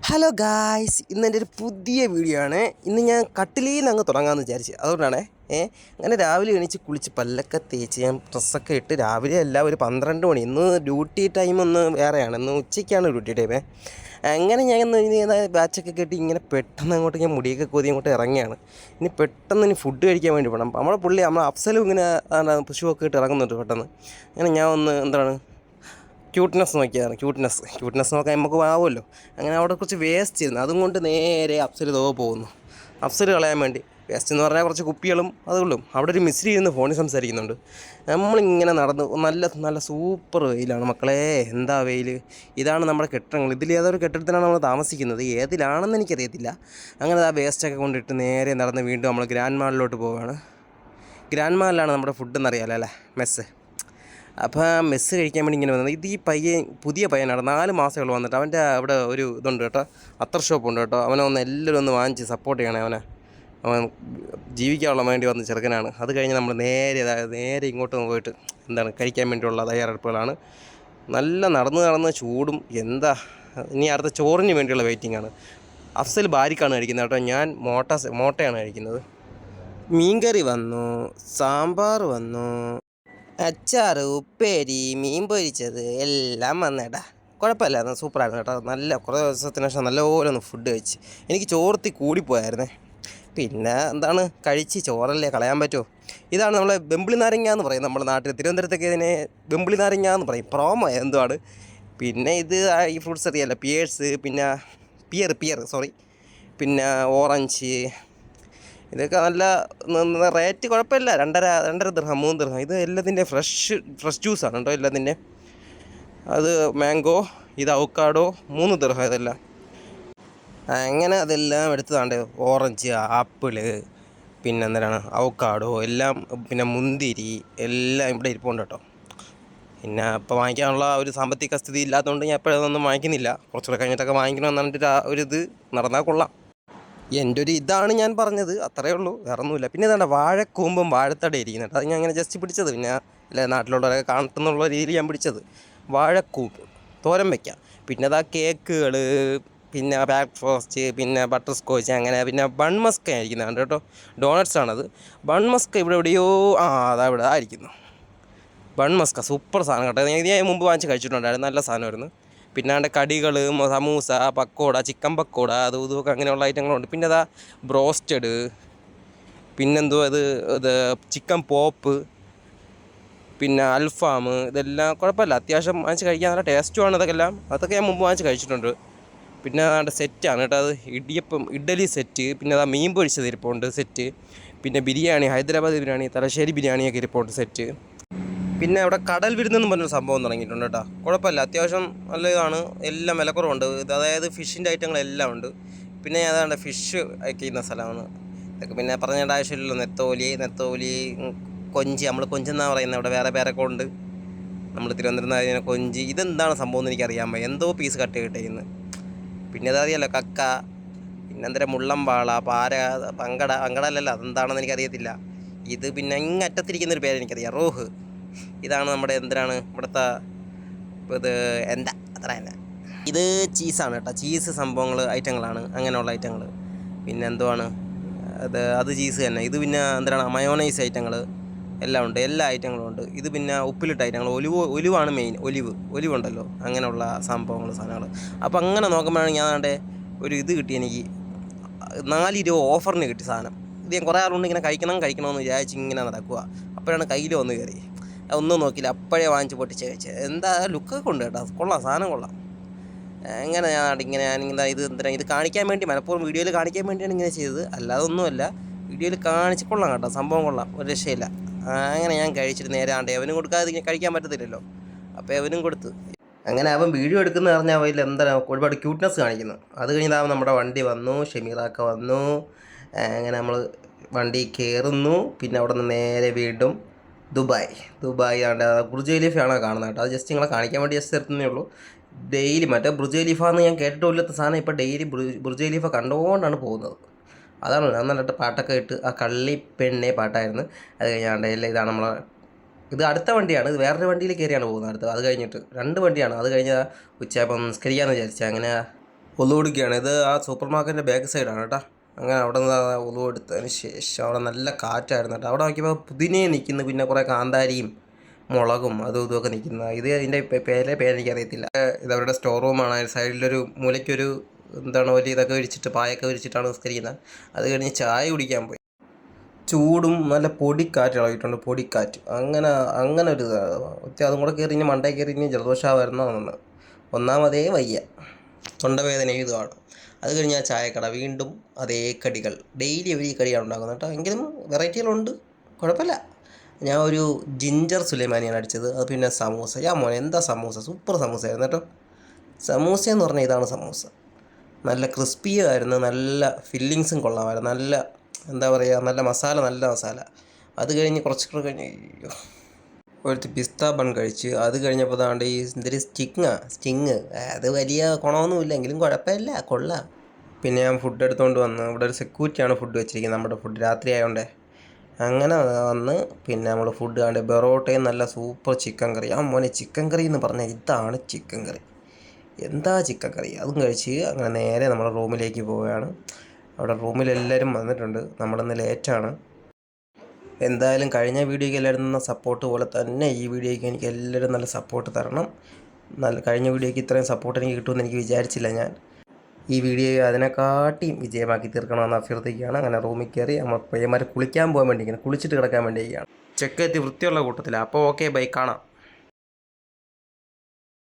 Hello guys, ഇന്നെൻ്റെ ഒരു പുതിയ വീഡിയോ ആണ്. ഇന്ന് ഞാൻ കട്ടിലിൽ നിന്ന് അങ്ങ് തുടങ്ങാമെന്ന് വിചാരിച്ചു. അതുകൊണ്ടാണ് അങ്ങനെ രാവിലെ എണീച്ച് കുളിച്ച് പല്ലൊക്കെ തേച്ച് ഞാൻ ഡ്രസ്സൊക്കെ ഇട്ട് രാവിലെ അല്ല ഒരു 12 മണി. ഇന്ന് ഡ്യൂട്ടി ടൈം ഒന്ന് വേറെയാണ്, ഇന്ന് ഉച്ചയ്ക്കാണ് ഡ്യൂട്ടി ടൈമേ. അങ്ങനെ ഞാൻ ഇന്ന് ബാച്ചൊക്കെ കെട്ടി ഇങ്ങനെ പെട്ടെന്ന് അങ്ങോട്ട് ഞാൻ മുടിയൊക്കെ കോതി അങ്ങോട്ട് ഇറങ്ങിയാണ്. ഇനി ഫുഡ് കഴിക്കാൻ വേണ്ടി പോകണം. നമ്മളെ അഫ്സലും ഇങ്ങനെ പശുവൊക്കെ ഇട്ട് ഇറങ്ങുന്നുണ്ട് പെട്ടെന്ന്. അങ്ങനെ ഞാൻ ഒന്ന് ക്യൂട്ട്നെസ് നോക്കിയതാണ്. ക്യൂട്ട്നെസ് നോക്കാൻ നമുക്ക് ആവുമല്ലോ. അങ്ങനെ അവിടെ കുറച്ച് വേസ്റ്റ് ഇരുന്നു, അതും കൊണ്ട് നേരെ അപ്സൽ പോകുന്നു. അപ്സൽ കളയാൻ വേണ്ടി വേസ്റ്റ് എന്ന് പറഞ്ഞാൽ കുറച്ച് കുപ്പികളും അതുകൊള്ളും. അവിടെ ഒരു മിസ്രി ഇരുന്ന് ഫോണിൽ സംസാരിക്കുന്നുണ്ട്. നമ്മളിങ്ങനെ നടന്ന് നല്ല നല്ല സൂപ്പർ വെയിലാണ് മക്കളെ. എന്താ വെയിൽ! ഇതാണ് നമ്മുടെ കെട്ടിടങ്ങൾ. ഏതൊരു കെട്ടിടത്തിലാണ് നമ്മൾ താമസിക്കുന്നത്, ഏതിലാണെന്ന് എനിക്കറിയത്തില്ല. അങ്ങനെ ആ വേസ്റ്റൊക്കെ കൊണ്ടിട്ട് നേരെ നടന്ന് വീണ്ടും നമ്മൾ ഗ്രാൻഡ് മാളിലോട്ട് പോവുകയാണ്. ഗ്രാൻഡ് മാളിലാണ് നമ്മുടെ ഫുഡ് എന്നറിയാമല്ലോ അല്ലേ, മെസ്സ്. അപ്പോൾ മെസ്സ് കഴിക്കാൻ വേണ്ടി ഇങ്ങനെ വന്നത്. ഇത് ഈ പുതിയ പയ്യനാണ്, 4 മാസമേ ഉള്ളൂ വന്നിട്ട്. അവൻ്റെ അവിടെ ഒരു ഇതുണ്ട് കേട്ടോ, അത്തർ ഷോപ്പുണ്ട് കേട്ടോ. എല്ലാവരും ഒന്ന് വാങ്ങിച്ച് സപ്പോർട്ട് ചെയ്യണേ അവൻ ജീവിക്കാനുള്ള വേണ്ടി വന്ന ചെറുക്കനാണ്. അത് കഴിഞ്ഞ് നമ്മൾ നേരെ ഇങ്ങോട്ട് പോയിട്ട് കഴിക്കാൻ വേണ്ടിയുള്ള തയ്യാറെടുപ്പുകളാണ്. നല്ല നടന്ന് ചൂടും ഇനി അടുത്ത ചോറിന് വേണ്ടിയുള്ള വെയിറ്റിംഗ് ആണ്. അഫ്സൽ ബാരിക്കാണ് കഴിക്കുന്നത് കേട്ടോ, ഞാൻ മോട്ടയാണ് കഴിക്കുന്നത്. മീൻകറി വന്നു, സാമ്പാർ വന്നു, അച്ചാറ്, ഉപ്പേരി, മീൻ പൊരിച്ചത് എല്ലാം വന്നേട്ടാ. കുഴപ്പമില്ലായിരുന്നു, സൂപ്പറായിരുന്നു കേട്ടോ. കുറേ ദിവസത്തിന് ശേഷം നല്ലപോലെ ഒന്ന് ഫുഡ് കഴിച്ച്. എനിക്ക് ചോർത്തി കൂടിപ്പോയായിരുന്നേ. പിന്നെ കഴിച്ച് ചോറല്ലേ, കളയാൻ പറ്റുമോ? ഇതാണ് നമ്മളെ ബെമ്പിളി നാരങ്ങ എന്ന് പറയും നമ്മുടെ നാട്ടിൽ. തിരുവനന്തപുരത്തൊക്കെ ഇതിനെ ബെമ്പിളി നാരങ്ങ എന്ന് പറയും. പ്രോമോ എന്തുവാണ്. പിന്നെ ഇത് ഈ ഫ്രൂട്ട്സ് അറിയാമല്ലോ, പിയേഴ്സ്, പിന്നെ പിയർ പിന്നെ ഓറഞ്ച്. ഇതൊക്കെ നല്ല റേറ്റ് കുഴപ്പമില്ല. 2.5 ദിർഹം 3 ദിർഹം. ഇത് എല്ലാത്തിൻ്റെ ഫ്രഷ് ജ്യൂസാണ് കേട്ടോ എല്ലാത്തിൻ്റെ. അത് മാംഗോ, ഇത് അവക്കാഡോ, 3 ദിർഹം ഇതെല്ലാം. അങ്ങനെ അതെല്ലാം എടുത്തതാണ്ട്. ഓറഞ്ച്, ആപ്പിള്, പിന്നെ അവക്കാഡോ എല്ലാം, പിന്നെ മുന്തിരി എല്ലാം ഇവിടെ ഇരിപ്പുണ്ട് കേട്ടോ. പിന്നെ ഇപ്പോൾ വാങ്ങിക്കാനുള്ള ഒരു സാമ്പത്തിക സ്ഥിതി ഇല്ലാത്തതുകൊണ്ട് ഞാൻ ഇപ്പോഴൊന്നും വാങ്ങിക്കുന്നില്ല. കുറച്ചുകൂടെ കഴിഞ്ഞിട്ടൊക്കെ വാങ്ങിക്കണമെന്ന് ഒരിത് നടന്നാൽ കൊള്ളാം. എൻ്റെ ഇതാണ് ഞാൻ പറഞ്ഞത്, അത്രയേ ഉള്ളൂ, വേറെ ഒന്നുമില്ല. പിന്നെ വാഴക്കൂമ്പും വാഴത്തട ഇരിക്കുന്നുണ്ട്. അത് ഞാൻ അങ്ങനെ ജസ്റ്റ് പിടിച്ചത്, പിന്നെ അല്ലെ നാട്ടിലുള്ളവരൊക്കെ കാണുന്നുള്ള രീതിയിൽ ഞാൻ പിടിച്ചത്. വാഴക്കൂമ്പ് തോരൻ വയ്ക്കാം. പിന്നെ കേക്കുകൾ, പിന്നെ ബ്രേക്ക്ഫാസ്റ്റ്, പിന്നെ ബട്ടർ സ്കോച്ച്, അങ്ങനെ പിന്നെ ബൺമസ്ക ആയിരിക്കുന്നുണ്ട് കേട്ടോ. ഡോണറ്റ്സ് ആണത്. ബൺമസ്ക ഇവിടെ എവിടെയോ ഇവിടെ ആയിരിക്കുന്നു. ബൺമസ്ക സൂപ്പർ സാധനം കേട്ടോ. ഞാൻ മുമ്പ് വാങ്ങിച്ച് കഴിച്ചിട്ടുണ്ടായിരുന്നു, നല്ല സാധനമായിരുന്നു. പിന്നെ കടികൾ, സമൂസ, പക്കോട, ചിക്കൻ പക്കോട, ഇതൊക്കെ അങ്ങനെയുള്ള ഐറ്റങ്ങളുണ്ട്. പിന്നെ ബ്രോസ്റ്റഡ്, ഇത് ചിക്കൻ പോപ്പ്, പിന്നെ അൽഫാം. ഇതെല്ലാം കുഴപ്പമില്ല, അത്യാവശ്യം വാങ്ങിച്ച് കഴിക്കാൻ നല്ല ടേസ്റ്റുമാണ്. അതൊക്കെ ഞാൻ മുമ്പ് വാങ്ങിച്ച് കഴിച്ചിട്ടുണ്ട്. പിന്നെ സെറ്റാണ് കേട്ടോ, അത് ഇഡ്ഡലി സെറ്റ്, പിന്നെ മീൻ പൊരിച്ചത് ഇരിപ്പുണ്ട് സെറ്റ്, പിന്നെ ബിരിയാണി, ഹൈദരാബാദ് ബിരിയാണി, തലശ്ശേരി ബിരിയാണിയൊക്കെ ഇരിപ്പുണ്ട് സെറ്റ്. പിന്നെ അവിടെ കടൽ വിരുന്നെന്നും പറഞ്ഞൊരു സംഭവം തുടങ്ങിയിട്ടുണ്ട് കേട്ടോ. കുഴപ്പമില്ല, അത്യാവശ്യം നല്ല ഇതാണ്. എല്ലാം വിലക്കുറവുണ്ട്. അതായത് ഫിഷിൻ്റെ ഐറ്റങ്ങളെല്ലാം ഉണ്ട്. പിന്നെ ഫിഷ് വയ്ക്കുന്ന സ്ഥലമാണ് ഇതൊക്കെ. പിന്നെ പറഞ്ഞേണ്ട ആവശ്യമില്ലല്ലോ. നെത്തോലി, കൊഞ്ചി. നമ്മൾ കൊഞ്ചെന്നാണ് പറയുന്നത്, ഇവിടെ വേറെ പേരൊക്കെ ഉണ്ട്. നമ്മൾ തിരുവനന്തപുരം കൊഞ്ചി. ഇതെന്താണ് സംഭവം എന്ന് എനിക്കറിയാൻ പറ്റും. എന്തോ പീസ് കട്ട് കിട്ടിയിരുന്നു. പിന്നെ അതറിയാലോ, കക്ക, പിന്നെ മുള്ളംപാള, പാര, പങ്കട അല്ലല്ലോ, അതെന്താണെന്ന് എനിക്കറിയത്തില്ല. ഇത് പിന്നെ ഇങ്ങറ്റത്തിരിക്കുന്നൊരു പേരെനിക്കറിയാം, റോഹ്. ഇതാണ് നമ്മുടെ ഇവിടുത്തെ അത്ര തന്നെ. ഇത് ചീസാണ് കേട്ടോ, ചീസ് സംഭവങ്ങൾ ഐറ്റങ്ങളാണ്, അങ്ങനെയുള്ള ഐറ്റങ്ങൾ. പിന്നെ അത് ചീസ് തന്നെ. ഇത് പിന്നെ മയോണൈസ് ഐറ്റങ്ങൾ എല്ലാം ഉണ്ട്, എല്ലാ ഐറ്റങ്ങളും ഉണ്ട്. ഇത് പിന്നെ ഉപ്പിലിട്ട ഐറ്റങ്ങൾ, ഒലിവാണ് മെയിൻ. ഒലിവുണ്ടല്ലോ, അങ്ങനെയുള്ള സാധനങ്ങൾ. അപ്പോൾ അങ്ങനെ നോക്കുമ്പോഴാണ് ഞാൻ ഒരു ഇത് കിട്ടി എനിക്ക്. 4 രൂപ ഓഫറിന് കിട്ടി സാധനം. ഇത് ഞാൻ കുറേ ആളുകൊണ്ട് ഇങ്ങനെ കഴിക്കണമെന്ന് വിചാരിച്ച് ഇങ്ങനെ നടക്കുക. അപ്പോഴാണ് കയ്യിൽ വന്ന് കയറി. ഒന്നും നോക്കിയില്ല, അപ്പോഴേ വാങ്ങിച്ച് പൊട്ടിച്ച് കഴിച്ച്. എന്താ ലുക്കൊക്കെ ഉണ്ട് കേട്ടോ, കൊള്ളാം, സാധനം കൊള്ളാം. ഇത് കാണിക്കാൻ വേണ്ടി, മനഃപൂർവ്വം വീഡിയോയിൽ കാണിക്കാൻ വേണ്ടിയാണ് ഇങ്ങനെ ചെയ്തത്, അല്ലാതെ ഒന്നുമല്ല. വീഡിയോയിൽ കാണിച്ച് കൊള്ളാം കേട്ടോ, സംഭവം കൊള്ളാം, ഒരു രക്ഷയില്ല. അങ്ങനെ ഞാൻ കഴിച്ചിട്ട് നേരെ അവനും കൊടുക്കാതെ കഴിക്കാൻ പറ്റത്തില്ലല്ലോ, അപ്പോൾ അവനും കൊടുത്ത്. അങ്ങനെ അവൻ വീഡിയോ എടുക്കുന്ന പറഞ്ഞാൽ അവയിൽ ഒരുപാട് ക്യൂട്ട്നെസ് കാണിക്കുന്നു. അത് കഴിഞ്ഞ് നമ്മുടെ വണ്ടി വന്നു, ഷമീറാക്ക വന്നു. അങ്ങനെ നമ്മൾ വണ്ടി കയറുന്നു. പിന്നെ അവിടെ നിന്ന് നേരെ വീണ്ടും ദുബായ് ബുർജ് ഖലീഫയാണ് കാണുന്നത് കേട്ടോ. അത് ജസ്റ്റ് നിങ്ങളെ കാണിക്കാൻ വേണ്ടി ജസ്റ്റ് നിർത്തുന്നേ ഉള്ളൂ. ഡെയിലി മറ്റേ ബുർജ് ഖലീഫ എന്ന് ഞാൻ കേട്ടിട്ടില്ലാത്ത സാധനം ഇപ്പോൾ ഡെയിലി ബുർജ് ഖലീഫ കണ്ടുകൊണ്ടാണ് പോകുന്നത്. അതാണ് ഞാൻ നല്ലിട്ട് പാട്ടൊക്കെ ഇട്ട്, ആ കള്ളിപ്പെണ്ണെ പാട്ടായിരുന്നു. അത് കഴിഞ്ഞാണ്ട് ഇതാണ് നമ്മളെ ഇത് അടുത്ത വണ്ടിയാണ്. ഇത് വേറൊരു വണ്ടിയിൽ കയറിയാണ് പോകുന്നത്. അത് കഴിഞ്ഞിട്ട് 2 വണ്ടിയാണ്. അത് കഴിഞ്ഞ് ഉച്ചയായപ്പം നിസ്കരിക്കാമെന്ന് വിചാരിച്ചത്. അങ്ങനെ ഒലു കൊടുക്കുകയാണ്. ഇത് ആ സൂപ്പർ മാർക്കറ്റിൻ്റെ ബാക്ക് സൈഡാണ് കേട്ടോ. അങ്ങനെ അവിടെ നിന്ന് ഒലു എടുത്തതിന് ശേഷം അവിടെ നല്ല കാറ്റായിരുന്നു കേട്ടോ. അവിടെ നോക്കിയപ്പോൾ പുതിനയും നിൽക്കുന്നു, പിന്നെ കുറേ കാന്താരിയും മുളകും അതും ഇതുമൊക്കെ നിൽക്കുന്ന. ഇത് അതിൻ്റെ പേരെനിക്കറിയത്തില്ല. ഇത് അവരുടെ സ്റ്റോർ റൂമാണ്. സൈഡിലൊരു മൂലയ്ക്കൊരു എന്താണ് വലിയ ഇതൊക്കെ വിരിച്ചിട്ട് പായൊക്കെ വിരിച്ചിട്ടാണ് നിസ്കരിക്കുന്നത്. അത് കഴിഞ്ഞ് ചായ കുടിക്കാൻ പോയി. ചൂടും നല്ല പൊടിക്കാറ്റ് ഇളകിയിട്ടുണ്ട്, പൊടിക്കാറ്റ്. അങ്ങനെ ഒരു അതും കൂടെ കയറി ഇനി മണ്ടയിൽ കയറി ഇനി ജലദോഷമായിരുന്നു. ഒന്നാമതേ വയ്യ, തൊണ്ടവേദനയും ഇതുമാണ്. അത് കഴിഞ്ഞ് ആ ചായക്കട വീണ്ടും അതേ കടികൾ, ഡെയിലി അവർ ഈ കടിയാണ് ഉണ്ടാക്കുന്നത് കേട്ടോ. എങ്കിലും വെറൈറ്റികളുണ്ട്, കുഴപ്പമില്ല. ഞാൻ ഒരു ജിഞ്ചർ സുലൈമാനിയാണ് അടിച്ചത്. അത് പിന്നെ സമൂസ. മോനെ എന്താ സമൂസ, സൂപ്പർ സമൂസയായിരുന്നു കേട്ടോ. സമൂസ എന്ന് പറഞ്ഞാൽ ഇതാണ് സമൂസ. നല്ല ക്രിസ്പിയായിരുന്നു, നല്ല ഫില്ലിങ്സും കൊള്ളാമായിരുന്നു, നല്ല എന്താ പറയുക, നല്ല മസാല. അത് കഴിഞ്ഞ് കുറച്ചുകൂടെ കഴിഞ്ഞ് ഒരു പിസ്ത ബൺ കഴിച്ച്. അത് കഴിഞ്ഞപ്പോൾ താണ്ട് ഈ എന്തൊരു സ്റ്റിങ് അത് വലിയ ഗുണമൊന്നുമില്ല, എങ്കിലും കുഴപ്പമില്ല, കൊള്ളാം. പിന്നെ ഞാൻ ഫുഡ് എടുത്തുകൊണ്ട് വന്ന്. ഇവിടെ ഒരു സെക്യൂരിറ്റിയാണ് ഫുഡ് വെച്ചിരിക്കുന്നത്, നമ്മുടെ ഫുഡ് രാത്രി ആയതുകൊണ്ടേ. അങ്ങനെ വന്ന് പിന്നെ നമ്മൾ ഫുഡ് കണ്ട് ബെറോട്ടയും നല്ല സൂപ്പർ ചിക്കൻ കറി. മോനെ ചിക്കൻ കറി എന്ന് പറഞ്ഞാൽ ഇതാണ് ചിക്കൻ കറി. എന്താ ചിക്കൻ കറി, അതും കഴിച്ച് അങ്ങനെ നേരെ നമ്മുടെ റൂമിലേക്ക് പോവുകയാണ്. അവിടെ റൂമിലെല്ലാവരും വന്നിട്ടുണ്ട്, നമ്മളിന്ന് ലേറ്റാണ്. എന്തായാലും കഴിഞ്ഞ വീഡിയോയ്ക്ക് എല്ലാവരും തന്ന സപ്പോർട്ട് പോലെ തന്നെ ഈ വീഡിയോയ്ക്ക് എനിക്ക് എല്ലാവരും നല്ല സപ്പോർട്ട് തരണം. കഴിഞ്ഞ വീഡിയോയ്ക്ക് ഇത്രയും സപ്പോർട്ട് എനിക്ക് കിട്ടുമെന്ന് എനിക്ക് വിചാരിച്ചില്ല ഞാൻ. ഈ വീഡിയോ അതിനെക്കാട്ടിയും വിജയമാക്കി തീർക്കണമെന്ന് അഭ്യർത്ഥിക്കുകയാണ്. അങ്ങനെ റൂമിൽ കയറി നമ്മൾ പയ്യന്മാർ കുളിക്കാൻ പോകാൻ വേണ്ടിയിരിക്കുന്നു, കുളിച്ചിട്ട് കിടക്കാൻ വേണ്ടിയിരിക്കുകയാണ്. ചെക്കെത്തി വൃത്തിയുള്ള കൂട്ടത്തിലാണ്. അപ്പോൾ ഓക്കെ, ബൈ, കാണാം.